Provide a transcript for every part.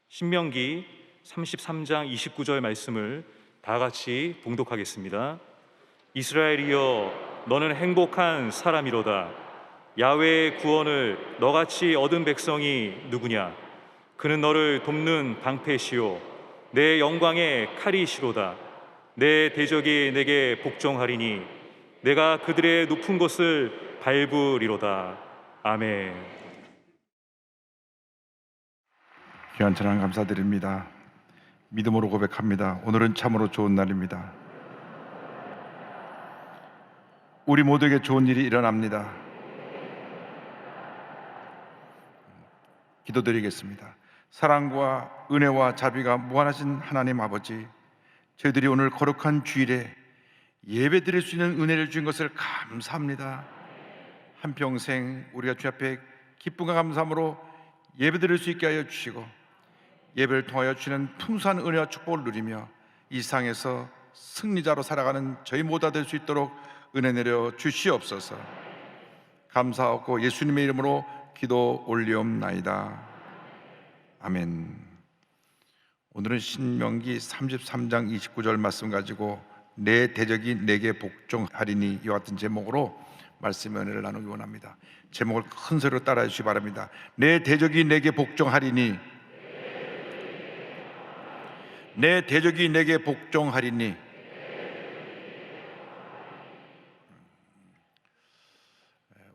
신명기 33장 29절 말씀을 다 같이 봉독하겠습니다. 이스라엘이여, 너는 행복한 사람이로다. 야훼의 구원을 너같이 얻은 백성이 누구냐? 그는 너를 돕는 방패시요 내 영광의 칼이시로다. 내 대적이 내게 복종하리니 내가 그들의 높은 곳을 밟으리로다. 아멘. 귀한 찬양 감사드립니다. 믿음으로 고백합니다. 오늘은 참으로 좋은 날입니다. 우리 모두에게 좋은 일이 일어납니다. 기도드리겠습니다. 사랑과 은혜와 자비가 무한하신 하나님 아버지, 저희들이 오늘 거룩한 주일에 예배 드릴 수 있는 은혜를 주신 것을 감사합니다. 한평생 우리가 주 앞에 기쁨과 감사함으로 예배 드릴 수 있게 하여 주시고, 예배를 통하여 주시는 풍성한 은혜와 축복을 누리며 이 세상에서 승리자로 살아가는 저희 모두가 될 수 있도록 은혜 내려 주시옵소서. 감사하고 예수님의 이름으로 기도 올리옵나이다. 아멘. 오늘은 신명기 33장 29절 말씀 가지고 내 대적이 내게 복종하리니 이와 같은 제목으로 말씀의 은혜를 나누기 원합니다. 제목을 큰 소리로 따라해 주시기 바랍니다. 내 대적이 내게 복종하리니, 내 대적이 내게 복종하리니.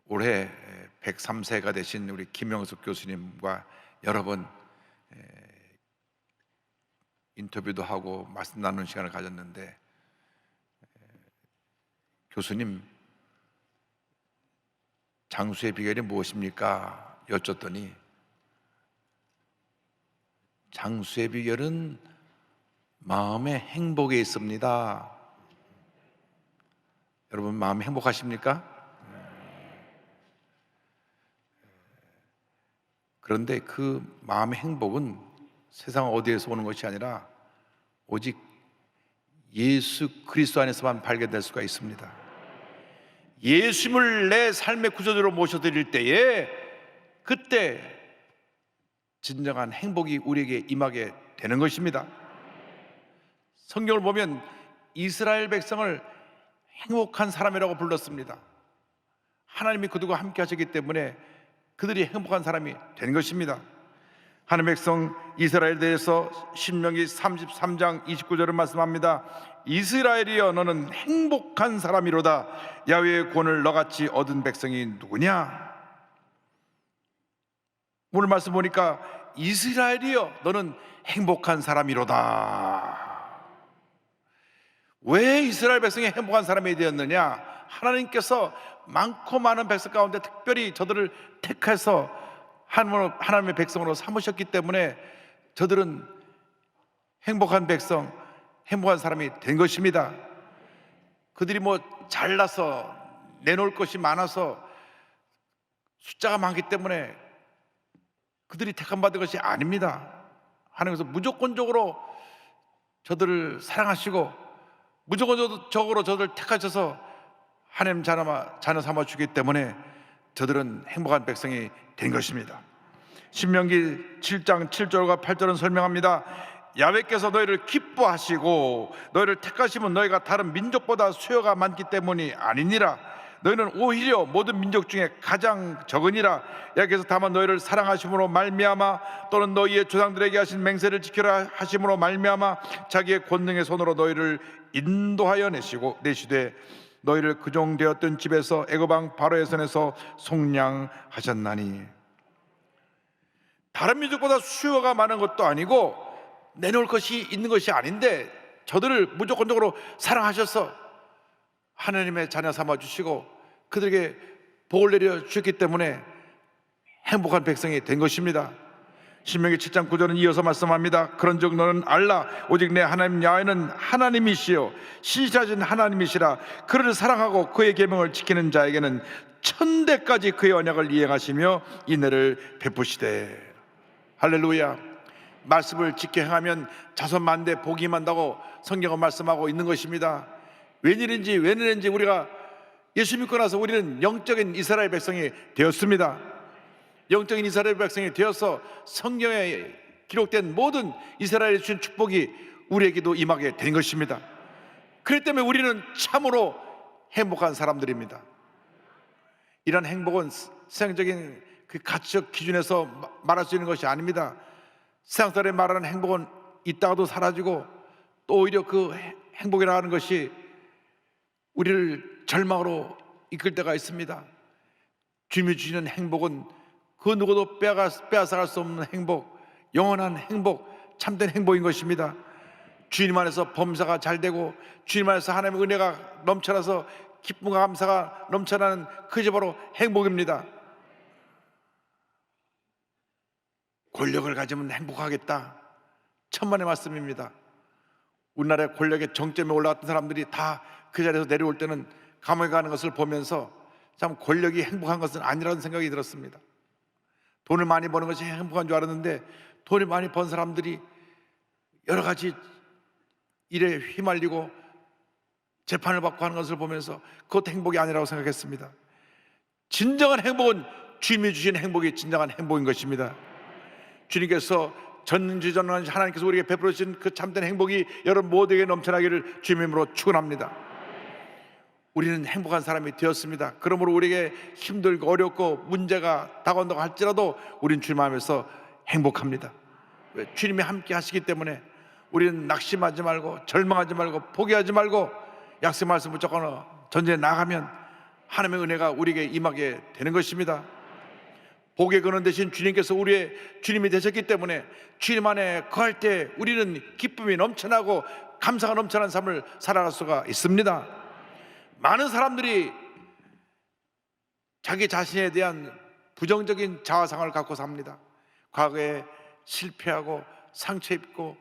올해 103세가 되신 우리 김영숙 교수님과 여러 번 인터뷰도 하고 말씀 나누는 시간을 가졌는데, 교수님, 장수의 비결이 무엇입니까? 여쭸더니 장수의 비결은 마음의 행복에 있습니다. 여러분, 마음 행복하십니까? 그런데 그 마음의 행복은 세상 어디에서 오는 것이 아니라 오직 예수 그리스도 안에서만 발견될 수가 있습니다. 예수님을 내 삶의 구조대로 모셔드릴 때에, 그때 진정한 행복이 우리에게 임하게 되는 것입니다. 성경을 보면 이스라엘 백성을 행복한 사람이라고 불렀습니다. 하나님이 그들과 함께 하셨기 때문에 그들이 행복한 사람이 된 것입니다. 하나님의 백성 이스라엘에 대해서 신명기 33장 29절을 말씀합니다. 이스라엘이여, 너는 행복한 사람이로다. 야훼의 구원을 너같이 얻은 백성이 누구냐? 오늘 말씀 보니까 이스라엘이여, 너는 행복한 사람이로다. 왜 이스라엘 백성이 행복한 사람이 되었느냐? 하나님께서 많고 많은 백성 가운데 특별히 저들을 택해서 하나님의 백성으로 삼으셨기 때문에 저들은 행복한 백성, 행복한 사람이 된 것입니다. 그들이 잘나서 내놓을 것이 많아서 숫자가 많기 때문에 그들이 택함받은 것이 아닙니다. 하나님께서 무조건적으로 저들을 사랑하시고 무조건적으로 저들을 택하셔서 하나님 자녀 삼아 주기 때문에 저들은 행복한 백성이 된 것입니다. 신명기 7장 7절과 8절은 설명합니다. 야훼께서 너희를 기뻐하시고 너희를 택하시면 너희가 다른 민족보다 수요가 많기 때문이 아니니라. 너희는 오히려 모든 민족 중에 가장 적으니라. 야훼께서 다만 너희를 사랑하심으로 말미암아, 또는 너희의 조상들에게 하신 맹세를 지키라 하심으로 말미암아 자기의 권능의 손으로 너희를 인도하여 내시되 너희를 그종되었던 집에서 애굽 왕 바로의 손에서 속량하셨나니. 다른 민족보다 수요가 많은 것도 아니고 내놓을 것이 있는 것이 아닌데 저들을 무조건적으로 사랑하셔서 하나님의 자녀 삼아 주시고 그들에게 복을 내려 주셨기 때문에 행복한 백성이 된 것입니다. 신명기 7장 9절은 이어서 말씀합니다. 그런즉 너는 알라, 오직 내 하나님 야훼는 하나님이시요 신실하신 하나님이시라. 그를 사랑하고 그의 계명을 지키는 자에게는 천대까지 그의 언약을 이행하시며 인애를 베푸시되. 할렐루야. 말씀을 지켜 행하면 자손만대 복이 임한다고 성경은 말씀하고 있는 것입니다. 웬일인지 우리가 예수 믿고 나서 우리는 영적인 이스라엘 백성이 되었습니다. 영적인 이스라엘 백성이 되어서 성경의 기록된 모든 이스라엘에 주신 축복이 우리에게도 임하게 된 것입니다. 그렇기 때문에 우리는 참으로 행복한 사람들입니다. 이런 행복은 세상적인 그 가치적 기준에서 말할 수 있는 것이 아닙니다. 세상 사람이 말하는 행복은 있다가도 사라지고, 또 오히려 그 행복이라 하는 것이 우리를 절망으로 이끌 때가 있습니다. 주님이 주시는 행복은 그 누구도 빼앗아갈 수 없는 행복, 영원한 행복, 참된 행복인 것입니다. 주님 안에서 범사가 잘 되고, 주님 안에서 하나님의 은혜가 넘쳐나서 기쁨과 감사가 넘쳐나는 그것이 바로 행복입니다. 권력을 가지면 행복하겠다, 천만의 말씀입니다. 우리나라의 권력의 정점에 올라갔던 사람들이 다 그 자리에서 내려올 때는 감옥에 가는 것을 보면서 참 권력이 행복한 것은 아니라는 생각이 들었습니다. 돈을 많이 버는 것이 행복한 줄 알았는데, 돈을 많이 번 사람들이 여러 가지 일에 휘말리고 재판을 받고 하는 것을 보면서 그것도 행복이 아니라고 생각했습니다. 진정한 행복은 주님이 주신 행복이 진정한 행복인 것입니다. 주님께서 전지전능한 하나님께서 우리에게 베풀어 주신 그 참된 행복이 여러분 모두에게 넘쳐나기를 주님의 이름으로 축원합니다. 우리는 행복한 사람이 되었습니다. 그러므로 우리에게 힘들고 어렵고 문제가 다가온다고 할지라도 우리는 주님 안에서 행복합니다. 왜? 주님이 함께 하시기 때문에 우리는 낙심하지 말고 절망하지 말고 포기하지 말고 약속 말씀 붙잡고 전쟁에 나가면 하나님의 은혜가 우리에게 임하게 되는 것입니다. 복의 근원 되신 주님께서 우리의 주님이 되셨기 때문에 주님 안에 거할 때 우리는 기쁨이 넘쳐나고 감사가 넘쳐나는 삶을 살아갈 수가 있습니다. 많은 사람들이 자기 자신에 대한 부정적인 자아상을 갖고 삽니다. 과거에 실패하고 상처 입고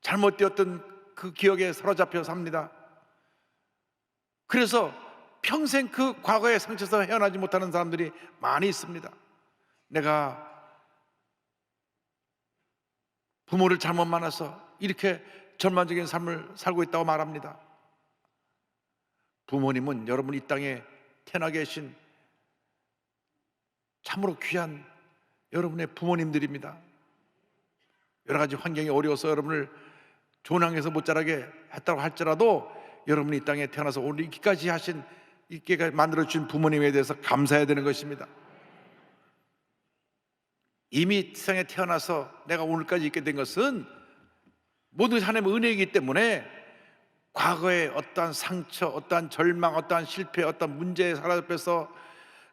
잘못되었던 그 기억에 사로잡혀 삽니다. 그래서 평생 그 과거의 상처에서 헤어나지 못하는 사람들이 많이 있습니다. 내가 부모를 잘못 만나서 이렇게 절망적인 삶을 살고 있다고 말합니다. 부모님은 여러분 이 땅에 태어나 계신 참으로 귀한 여러분의 부모님들입니다. 여러 가지 환경이 어려워서 여러분을 좋은 환경에서 못 자라게 했다고 할지라도 여러분이 이 땅에 태어나서 오늘 이기까지 하신, 이기까지 만들어주신 부모님에 대해서 감사해야 되는 것입니다. 이미 세상에 태어나서 내가 오늘까지 있게 된 것은 모든 하나님의 은혜이기 때문에 과거의 어떠한 상처, 어떠한 절망, 어떠한 실패, 어떠한 문제에 사로잡혀서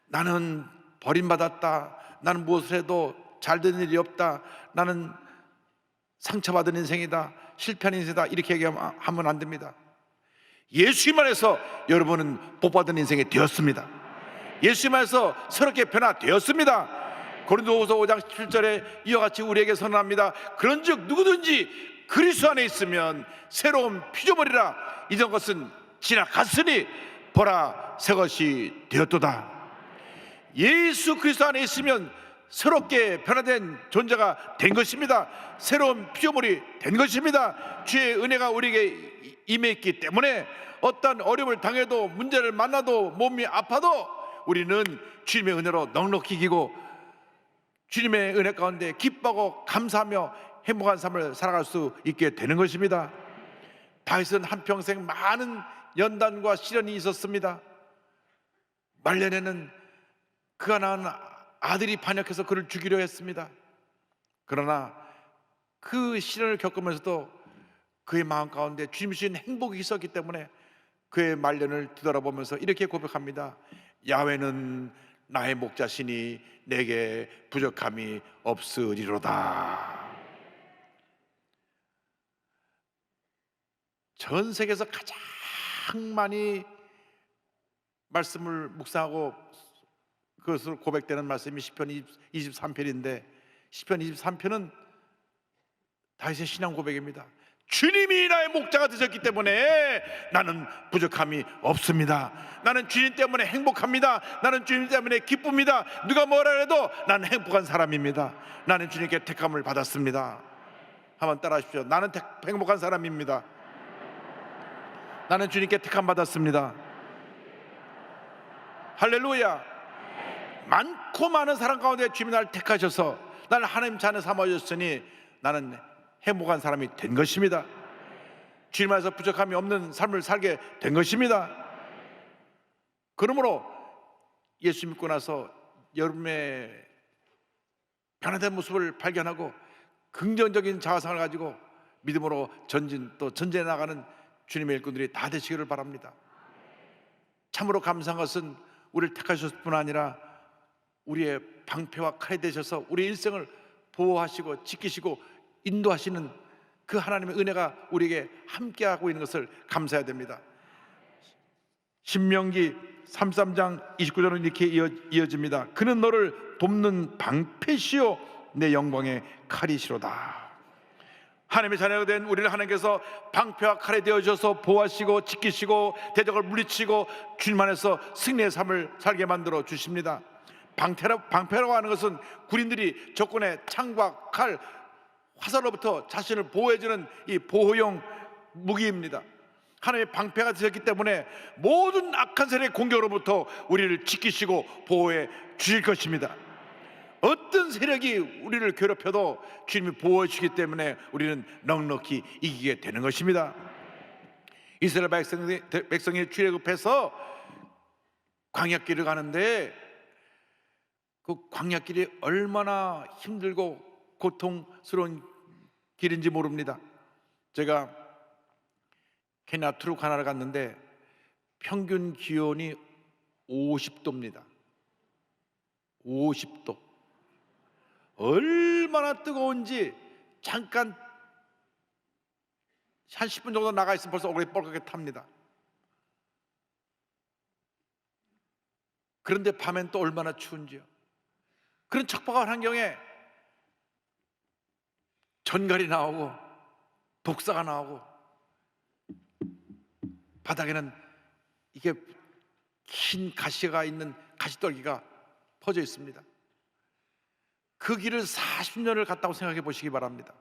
나는 버림받았다, 나는 무엇을 해도 잘 되는 일이 없다, 나는 상처받은 인생이다, 실패한 인생이다, 이렇게 얘기하면 안 됩니다. 예수님 안에서 여러분은 복받은 인생이 되었습니다. 예수님 안에서 새롭게 변화되었습니다. 고린도후서 5장 17절에 이와 같이 우리에게 선언합니다. 그런즉 누구든지 그리스도 안에 있으면 새로운 피조물이라, 이전 것은 지나갔으니 보라 새 것이 되었도다. 예수 그리스도 안에 있으면 새롭게 변화된 존재가 된 것입니다. 새로운 피조물이 된 것입니다. 주의 은혜가 우리에게 임했기 때문에 어떤 어려움을 당해도, 문제를 만나도, 몸이 아파도 우리는 주님의 은혜로 넉넉히 이기고 주님의 은혜 가운데 기뻐하고 감사하며 행복한 삶을 살아갈 수 있게 되는 것입니다. 다윗은 한평생 많은 연단과 시련이 있었습니다. 말년에는 그가 낳은 아들이 반역해서 그를 죽이려 했습니다. 그러나 그 시련을 겪으면서도 그의 마음 가운데 주님이 주신 행복이 있었기 때문에 그의 말년을 뒤돌아보면서 이렇게 고백합니다. 야훼는 나의 목자시니 내게 부족함이 없으리로다. 전 세계에서 가장 많이 말씀을 묵상하고 그것으로 고백되는 말씀이 시편 23편인데, 시편 23편은 다윗의 신앙 고백입니다. 주님이 나의 목자가 되셨기 때문에 나는 부족함이 없습니다. 나는 주님 때문에 행복합니다. 나는 주님 때문에 기쁩니다. 누가 뭐라 해도 나는 행복한 사람입니다. 나는 주님께 택함을 받았습니다. 한번 따라 하십시오. 나는 행복한 사람입니다. 나는 주님께 택함 받았습니다. 할렐루야. 많고 많은 사람 가운데 주님이 나를 택하셔서 나를 하나님 자녀 삼아주셨으니 나는 행복한 사람이 된 것입니다. 주님 안에서 부족함이 없는 삶을 살게 된 것입니다. 그러므로 예수 믿고 나서 여러분의 변화된 모습을 발견하고 긍정적인 자아상을 가지고 믿음으로 전진해 나가는 주님의 일꾼들이 다 되시기를 바랍니다. 참으로 감사한 것은 우리를 택하셨을 뿐 아니라 우리의 방패와 칼이 되셔서 우리 일생을 보호하시고 지키시고 인도하시는 그 하나님의 은혜가 우리에게 함께하고 있는 것을 감사해야 됩니다. 신명기 33장 29절은 이렇게 이어집니다. 그는 너를 돕는 방패시요 내 영광의 칼이시로다. 하나님의 자녀가 된 우리를 하나님께서 방패와 칼이 되어주셔서 보호하시고 지키시고 대적을 물리치고 주님 안에서 승리의 삶을 살게 만들어 주십니다. 방패라고 하는 것은 군인들이 적군의 창과 칼, 화살로부터 자신을 보호해주는 이 보호용 무기입니다. 하나님의 방패가 되셨기 때문에 모든 악한 세력의 공격으로부터 우리를 지키시고 보호해 주실 것입니다. 어떤 세력이 우리를 괴롭혀도 주님이 보호해 주기 때문에 우리는 넉넉히 이기게 되는 것입니다. 이스라엘 백성이 출애굽해서 광야길을 가는데 그 광야길이 얼마나 힘들고 고통스러운 길인지 모릅니다. 제가 케냐 투르카나를 갔는데 평균 기온이 50도입니다. 50도. 얼마나 뜨거운지 잠깐 한 10분 정도 나가 있으면 벌써 얼굴이 뻘겋게 탑니다. 그런데 밤엔 또 얼마나 추운지요. 그런 척박한 환경에 전갈이 나오고 독사가 나오고 바닥에는 이게 긴 가시가 있는 가시떨기가 퍼져 있습니다. 그 길을 40년을 갔다고 생각해 보시기 바랍니다.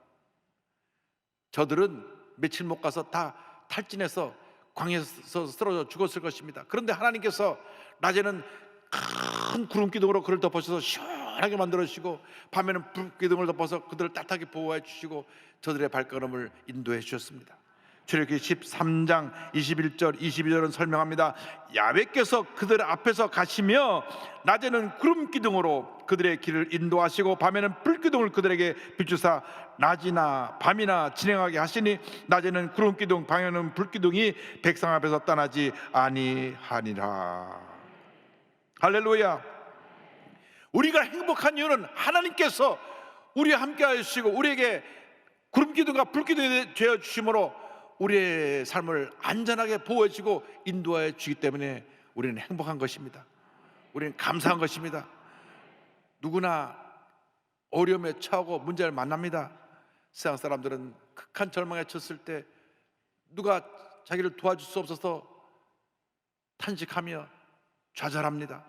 저들은 며칠 못 가서 다 탈진해서 광야에서 쓰러져 죽었을 것입니다. 그런데 하나님께서 낮에는 큰 구름 기둥으로 그를 덮어주셔서 시원하게 만들어 주시고 밤에는 불 기둥을 덮어서 그들을 따뜻하게 보호해 주시고 저들의 발걸음을 인도해 주셨습니다. 출애굽기 13장 21절 22절은 설명합니다. 야훼께서 그들 앞에서 가시며 낮에는 구름 기둥으로 그들의 길을 인도하시고 밤에는 불 기둥을 그들에게 비추사 낮이나 밤이나 진행하게 하시니 낮에는 구름 기둥 밤에는 불 기둥이 백성 앞에서 떠나지 아니하니라. 할렐루야. 우리가 행복한 이유는 하나님께서 우리와 함께 하시고 우리에게 구름 기둥과 불 기둥이 되어 주심으로 우리의 삶을 안전하게 보호해 주고 인도해 주기 때문에 우리는 행복한 것입니다. 우리는 감사한 것입니다. 누구나 어려움에 처하고 문제를 만납니다. 세상 사람들은 극한 절망에 처했을 때 누가 자기를 도와줄 수 없어서 탄식하며 좌절합니다.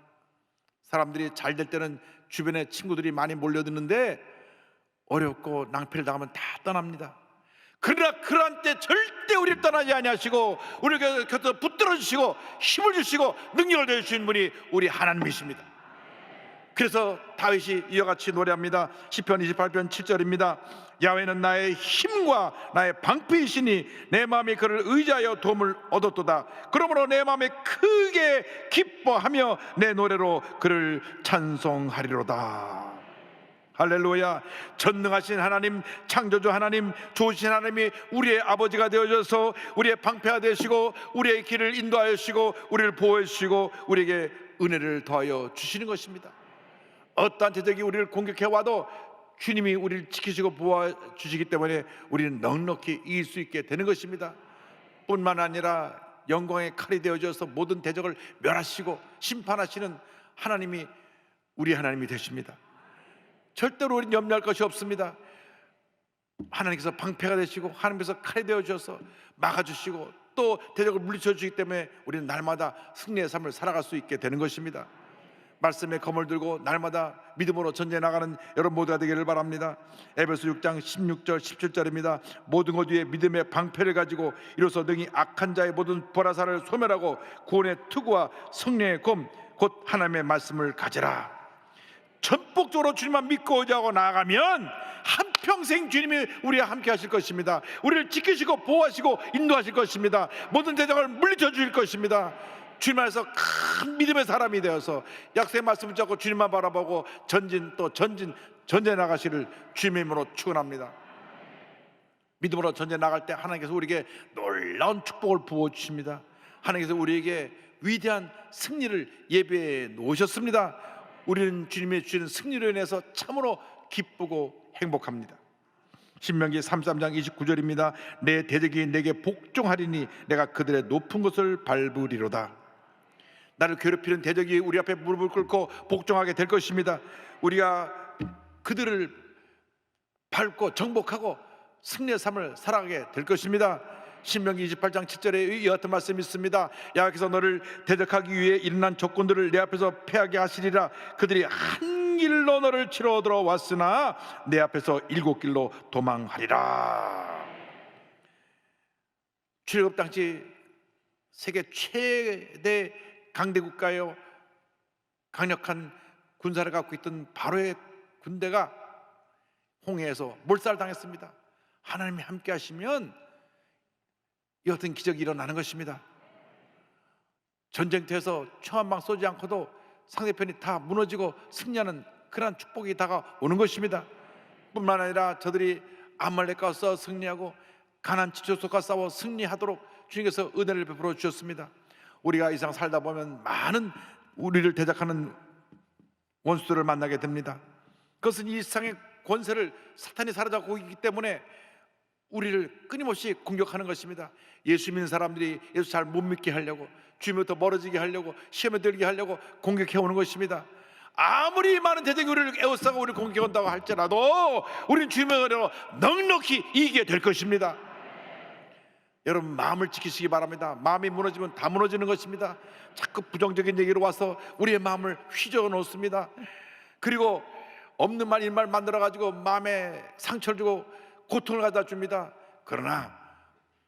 사람들이 잘 될 때는 주변에 친구들이 많이 몰려드는데 어렵고 낭패를 당하면 다 떠납니다. 그러나 그러한 때 절대 우리를 떠나지 아니하시고 우리를 곁에서 붙들어 주시고 힘을 주시고 능력을 내주시는 분이 우리 하나님이십니다. 그래서 다윗이 이와 같이 노래합니다. 시편 28편 7절입니다. 야훼는 나의 힘과 나의 방패이시니 내 마음이 그를 의지하여 도움을 얻었도다. 그러므로 내 마음에 크게 기뻐하며 내 노래로 그를 찬송하리로다. 할렐루야. 전능하신 하나님, 창조주 하나님, 좋으신 하나님이 우리의 아버지가 되어줘서 우리의 방패가 되시고 우리의 길을 인도하여 주시고 우리를 보호해 주시고 우리에게 은혜를 더하여 주시는 것입니다. 어떠한 대적이 우리를 공격해 와도 주님이 우리를 지키시고 보호해 주시기 때문에 우리는 넉넉히 이길 수 있게 되는 것입니다. 뿐만 아니라 영광의 칼이 되어져서 모든 대적을 멸하시고 심판하시는 하나님이 우리 하나님이 되십니다. 절대로 우리는 염려할 것이 없습니다. 하나님께서 방패가 되시고 하나님께서 칼이 되어주셔서 막아주시고 또 대적을 물리쳐 주기 때문에 우리는 날마다 승리의 삶을 살아갈 수 있게 되는 것입니다. 말씀의 검을 들고 날마다 믿음으로 전진해 나가는 여러분 모두가 되기를 바랍니다. 에베소 6장 16절 17절입니다. 모든 것 위에 믿음의 방패를 가지고 이로써 능히 악한 자의 모든 보라사를 소멸하고 구원의 투구와 성령의 검 곧 하나님의 말씀을 가지라. 전폭적으로 주님만 믿고 의지하고 나아가면 한때 평생 주님이 우리와 함께 하실 것입니다. 우리를 지키시고 보호하시고 인도하실 것입니다. 모든 대적을 물리쳐 주실 것입니다. 주님 안에서 큰 믿음의 사람이 되어서 약속의 말씀을 잡고 주님만 바라보고 전진해 나가시를 주님의 이름으로 축원합니다. 믿음으로 전진해 나갈 때 하나님께서 우리에게 놀라운 축복을 부어주십니다. 하나님께서 우리에게 위대한 승리를 예배해 놓으셨습니다. 우리는 주님의 주시는 승리로 인해서 참으로 기쁘고 행복합니다. 신명기 33장 29절입니다. 내 대적이 내게 복종하리니 내가 그들의 높은 곳을 밟으리로다. 나를 괴롭히는 대적이 우리 앞에 무릎을 꿇고 복종하게 될 것입니다. 우리가 그들을 밟고 정복하고 승리의 삶을 살아가게 될 것입니다. 신명기 28장 7절에 이와 같은 말씀이 있습니다. 여호와께서 너를 대적하기 위해 일어난 적군들을 내 앞에서 패하게 하시리라. 그들이 한 길로 너를 치러 들어왔으나 내 앞에서 7길로 도망하리라. 출애굽 당시 세계 최대 강대 국가요, 강력한 군사를 갖고 있던 바로의 군대가 홍해에서 몰살당했습니다. 하나님이 함께 하시면 이 같은 기적이 일어나는 것입니다. 전쟁터에서 총 한 방 쏘지 않고도 상대편이 다 무너지고 승리하는 그러한 축복이 다가오는 것입니다. 뿐만 아니라 저들이 아말렉과 싸워 승리하고 가나안 지초석과 싸워 승리하도록 주님께서 은혜를 베풀어 주셨습니다. 우리가 이 세상 살다 보면 많은 우리를 대적하는 원수들을 만나게 됩니다. 그것은 이 세상의 권세를 사탄이 사로잡고 있기 때문에 우리를 끊임없이 공격하는 것입니다. 예수 믿는 사람들이 예수 잘 못 믿게 하려고, 주님부터 멀어지게 하려고, 시험에 들게 하려고 공격해 오는 것입니다. 아무리 많은 대적이 우리를 에워싸고 우리를 공격한다고 할지라도 우리는 주님의 은혜로 넉넉히 이기게 될 것입니다. 여러분, 마음을 지키시기 바랍니다. 마음이 무너지면 다 무너지는 것입니다. 자꾸 부정적인 얘기로 와서 우리의 마음을 휘저어 놓습니다. 그리고 없는 말 일말 만들어가지고 마음에 상처를 주고 고통을 가져다 줍니다. 그러나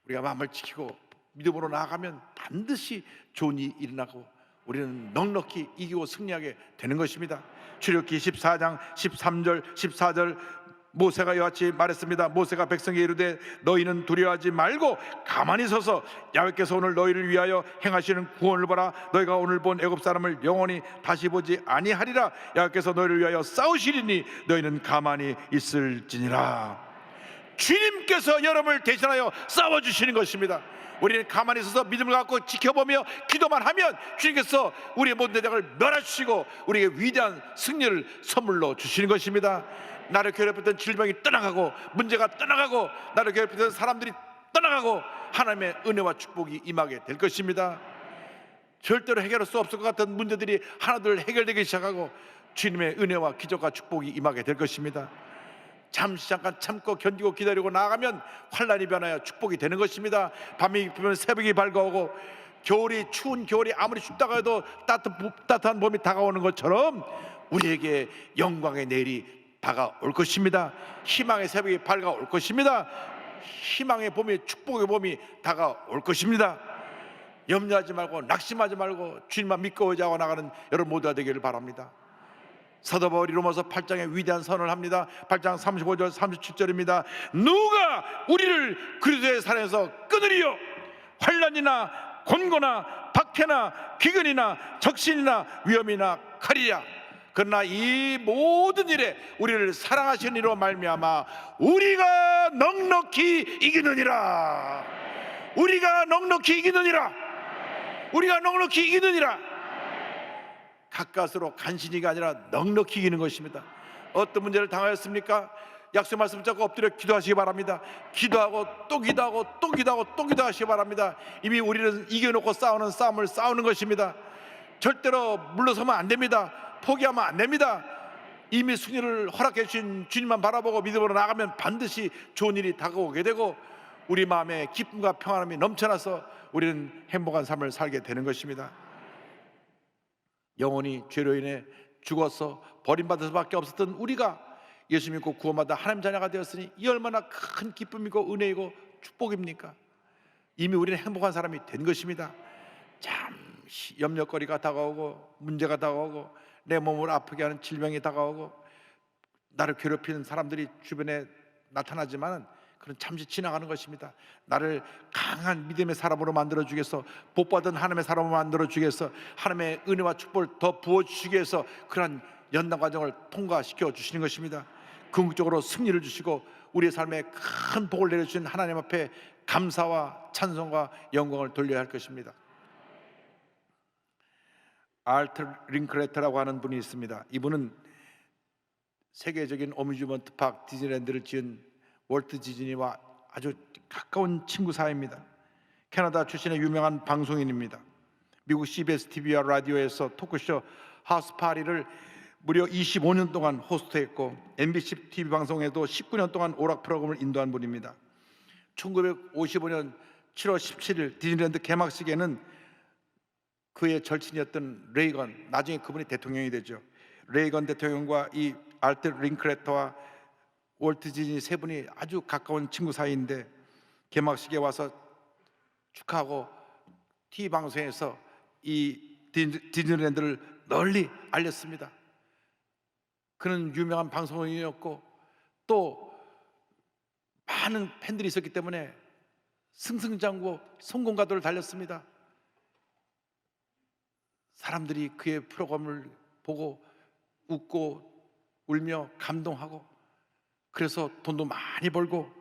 우리가 마음을 지키고 믿음으로 나아가면 반드시 좋은 일이 일어나고 우리는 넉넉히 이기고 승리하게 되는 것입니다. 출애굽기 14장 13절 14절 모세가 이와 같이 말했습니다. 모세가 백성에게 이르되 너희는 두려워하지 말고 가만히 서서 야훼께서 오늘 너희를 위하여 행하시는 구원을 보라. 너희가 오늘 본 애굽 사람을 영원히 다시 보지 아니하리라. 야훼께서 너희를 위하여 싸우시리니 너희는 가만히 있을지니라. 주님께서 여러분을 대신하여 싸워주시는 것입니다. 우리는 가만히 있어서 믿음을 갖고 지켜보며 기도만 하면 주님께서 우리의 모든 대적을 멸하시고 우리에게 위대한 승리를 선물로 주시는 것입니다. 나를 괴롭혔던 질병이 떠나가고 문제가 떠나가고 나를 괴롭혔던 사람들이 떠나가고 하나님의 은혜와 축복이 임하게 될 것입니다. 절대로 해결할 수 없을 것 같은 문제들이 하나둘 해결되기 시작하고 주님의 은혜와 기적과 축복이 임하게 될 것입니다. 잠시 잠깐 참고 견디고 기다리고 나아가면 환란이 변하여 축복이 되는 것입니다. 밤이 깊으면 새벽이 밝아오고 추운 겨울이 아무리 춥다고 해도 따뜻한 봄이 다가오는 것처럼 우리에게 영광의 내일이 다가올 것입니다. 희망의 새벽이 밝아올 것입니다. 희망의 봄이, 축복의 봄이 다가올 것입니다. 염려하지 말고 낙심하지 말고 주님만 믿고 의지하고 나가는 여러분 모두가 되기를 바랍니다. 사도 바울이 로마서 8장에 위대한 선언을 합니다. 8장 35절 37절입니다. 누가 우리를 그리스도의 사랑에서 끊으리요? 환난이나 곤고나 박해나 기근이나 적신이나 위험이나 칼이랴. 그러나 이 모든 일에 우리를 사랑하시는 이로 말미암아 우리가 넉넉히 이기느니라. 우리가 넉넉히 이기느니라. 우리가 넉넉히 이기느니라. 가까스로 간신히가 아니라 넉넉히 이기는 것입니다. 어떤 문제를 당하였습니까? 약속 말씀 잡고 엎드려 기도하시기 바랍니다. 기도하고 또 기도하고 또 기도하고 또 기도하시기 바랍니다. 이미 우리는 이겨놓고 싸우는 싸움을 싸우는 것입니다. 절대로 물러서면 안 됩니다. 포기하면 안 됩니다. 이미 승리를 허락해 주신 주님만 바라보고 믿음으로 나가면 반드시 좋은 일이 다가오게 되고 우리 마음에 기쁨과 평안함이 넘쳐나서 우리는 행복한 삶을 살게 되는 것입니다. 영원히 죄로 인해 죽어서 버림받을 수밖에 없었던 우리가 예수 믿고 구원받아 하나님 자녀가 되었으니 이 얼마나 큰 기쁨이고 은혜이고 축복입니까? 이미 우리는 행복한 사람이 된 것입니다. 잠시 염려거리가 다가오고 문제가 다가오고 내 몸을 아프게 하는 질병이 다가오고 나를 괴롭히는 사람들이 주변에 나타나지만 그런 잠시 지나가는 것입니다. 나를 강한 믿음의 사람으로 만들어 주겠어, 복받은 하나님의 사람으로 만들어 주겠어, 하나님의 은혜와 축복을 더 부어 주시기 위해서 그런 연단 과정을 통과시켜 주시는 것입니다. 궁극적으로 승리를 주시고 우리의 삶에 큰 복을 내려주신 하나님 앞에 감사와 찬송과 영광을 돌려야 할 것입니다. 알트 링클레터라고 하는 분이 있습니다. 이분은 세계적인 어뮤즈먼트 파크 디즈니랜드를 지은 월트 디즈니와 아주 가까운 친구 사이입니다. 캐나다 출신의 유명한 방송인입니다. 미국 CBS TV와 라디오에서 토크쇼 하우스 파리를 무려 25년 동안 호스트했고 MBC TV 방송에도 19년 동안 오락 프로그램을 인도한 분입니다. 1955년 7월 17일 디즈니랜드 개막식에는 그의 절친이었던 레이건, 나중에 그분이 대통령이 되죠. 레이건 대통령과 이 알트 링클레터와 월트 디즈니 세 분이 아주 가까운 친구 사이인데 개막식에 와서 축하하고 TV 방송에서 이 디즈니랜드를 널리 알렸습니다. 그는 유명한 방송인이었고 또 많은 팬들이 있었기 때문에 승승장구 성공가도를 달렸습니다. 사람들이 그의 프로그램을 보고 웃고 울며 감동하고, 그래서 돈도 많이 벌고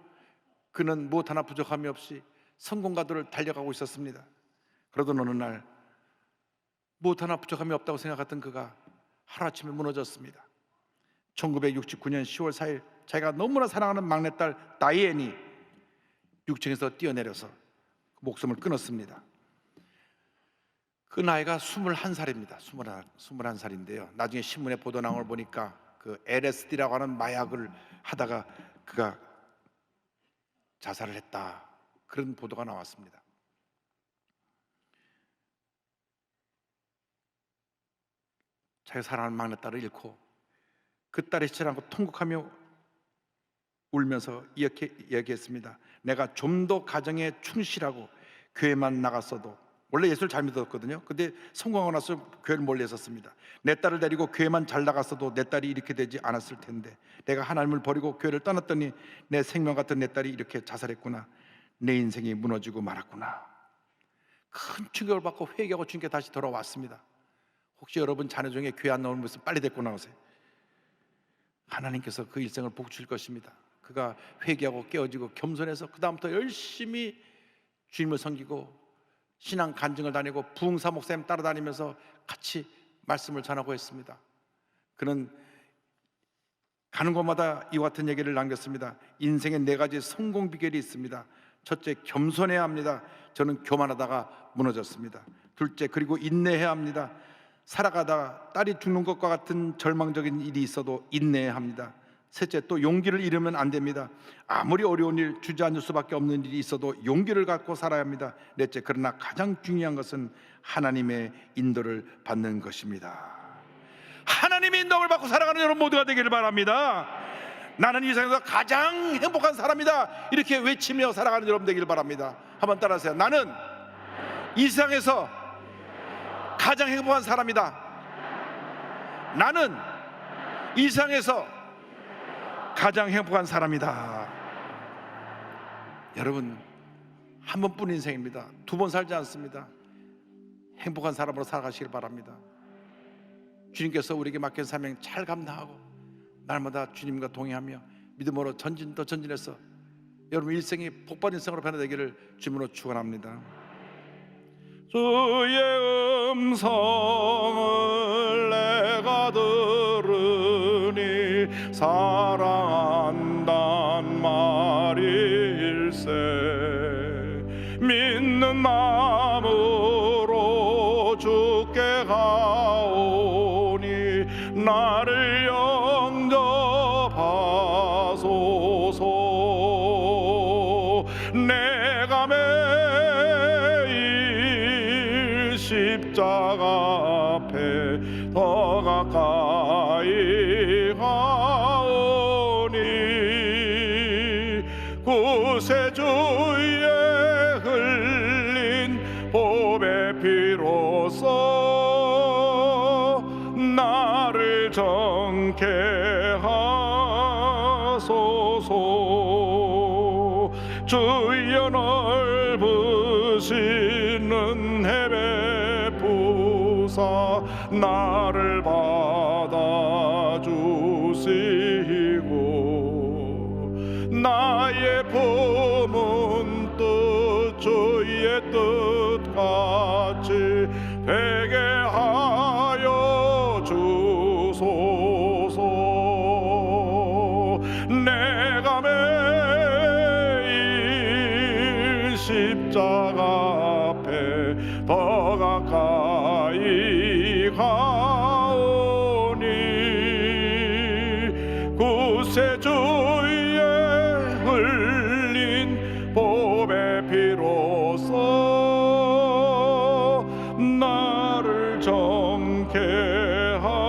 그는 무엇 하나 부족함이 없이 성공가도를 달려가고 있었습니다. 그러던 어느 날 무엇 하나 부족함이 없다고 생각했던 그가 하루아침에 무너졌습니다. 1969년 10월 4일 자기가 너무나 사랑하는 막내딸 다이앤이 6층에서 뛰어내려서 목숨을 끊었습니다. 그 나이가 21살입니다. 21살인데요. 나중에 신문에 보도 나온 걸 보니까 그 LSD라고 하는 마약을 하다가 그가 자살을 했다, 그런 보도가 나왔습니다. 자기 사랑하는 막내딸을 잃고 그 딸이 시체 않고 통곡하며 울면서 이렇게 이야기했습니다. 내가 좀 더 가정에 충실하고 교회만 나갔어도, 원래 예수를 잘 믿었거든요. 근데 성공하고 나서 교회를 멀리 했었습니다. 내 딸을 데리고 교회만 잘 나갔어도 내 딸이 이렇게 되지 않았을 텐데, 내가 하나님을 버리고 교회를 떠났더니 내 생명 같은 내 딸이 이렇게 자살했구나. 내 인생이 무너지고 말았구나. 큰 충격을 받고 회개하고 주님께 다시 돌아왔습니다. 혹시 여러분 자녀 중에 교회 안 나오는 모습 빨리 데리고 나오세요. 하나님께서 그 일생을 복 주실 것입니다. 그가 회개하고 깨어지고 겸손해서 그 다음부터 열심히 주님을 섬기고 신앙 간증을 다니고 부흥사 목사님 따라다니면서 같이 말씀을 전하고 했습니다. 그는 가는 곳마다 이와 같은 얘기를 남겼습니다. 인생에 4가지 성공 비결이 있습니다. 첫째, 겸손해야 합니다. 저는 교만하다가 무너졌습니다. 둘째, 그리고 인내해야 합니다. 살아가다가 딸이 죽는 것과 같은 절망적인 일이 있어도 인내해야 합니다. 셋째, 또 용기를 잃으면 안 됩니다. 아무리 어려운 일, 주저앉을 수밖에 없는 일이 있어도 용기를 갖고 살아야 합니다. 넷째, 그러나 가장 중요한 것은 하나님의 인도를 받는 것입니다. 하나님의 인도를 받고 살아가는 여러분 모두가 되기를 바랍니다. 나는 이 세상에서 가장 행복한 사람이다, 이렇게 외치며 살아가는 여러분 되기를 바랍니다. 한번 따라하세요. 나는 이 세상에서 가장 행복한 사람이다. 나는 이 세상에서 가장 행복한 사람이다. 여러분, 한 번뿐 인생입니다. 2번 살지 않습니다. 행복한 사람으로 살아가시길 바랍니다. 주님께서 우리에게 맡긴 사명 잘 감당하고 날마다 주님과 동행하며 믿음으로 더 전진해서 여러분 일생이 복받은 인생으로 변화되기를 주님으로 축원합니다. 주의 음성을 내가 들으니 사랑한단 말일세. 믿는 마음으로 주께 가오니 나를 영접하소서. 내가 매일 십자가 앞에 더 가까이 가오니 구세주의 흘린 보배 피로써 나를 정케 하소서. 주여 넓으신 은혜 베푸사 나를 받아주시고 나의 품은 뜻 주의 뜻같이 되게 하여 주소서. 내가 매일 십자가 앞에 더 가까이 가오니 구세주의 흘린 보배 피로써 나를 정케 하소서.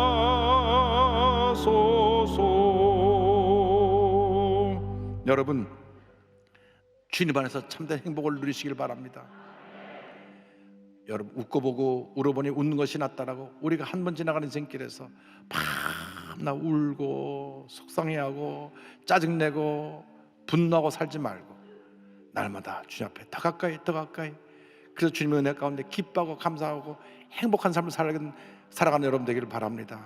여러분, 주님 안에서 참된 행복을 누리시길 바랍니다. 여러분, 웃고 보고 울어보니 웃는 것이 낫다라고 우리가 한 번 지나가는 인생길에서 밤낮 울고 속상해하고 짜증내고 분노하고 살지 말고 날마다 주님 앞에 더 가까이 더 가까이, 그래서 주님의 은혜 가운데 기뻐하고 감사하고 행복한 삶을 살아가는 여러분 되기를 바랍니다.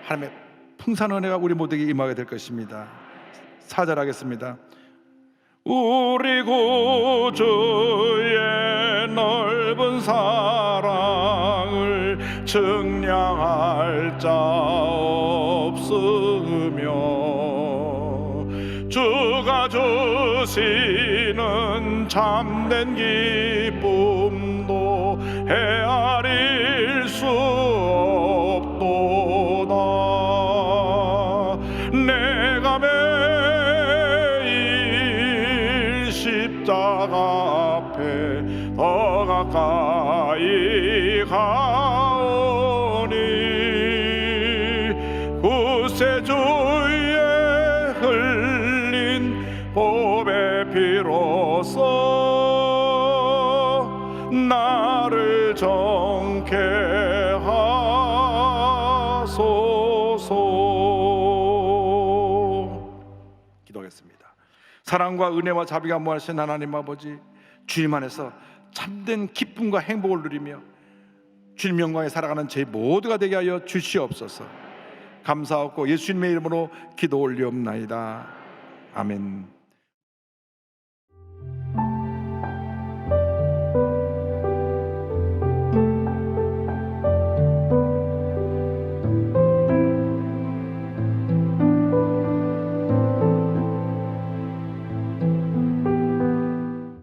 하나님의 풍성한 은혜가 우리 모두에게 임하게 될 것입니다. 4절 우리 구주의 넓은 사랑을 증량할 자 없으며 주가 주시는 참된 기쁨도 헤아릴 수 없도다. 내가 매일 십자가 앞에 더 가까이 가오니 구세주의 흘린 보배 피로써 나를 정케 하소서. 기도하겠습니다. 사랑과 은혜와 자비가 무한하신 하나님 아버지, 주님 안에서 참된 기쁨과 행복을 누리며 주님 영광에 살아가는 저희 모두가 되게 하여 주시옵소서. 감사하고 예수님의 이름으로 기도 올리옵나이다. 아멘.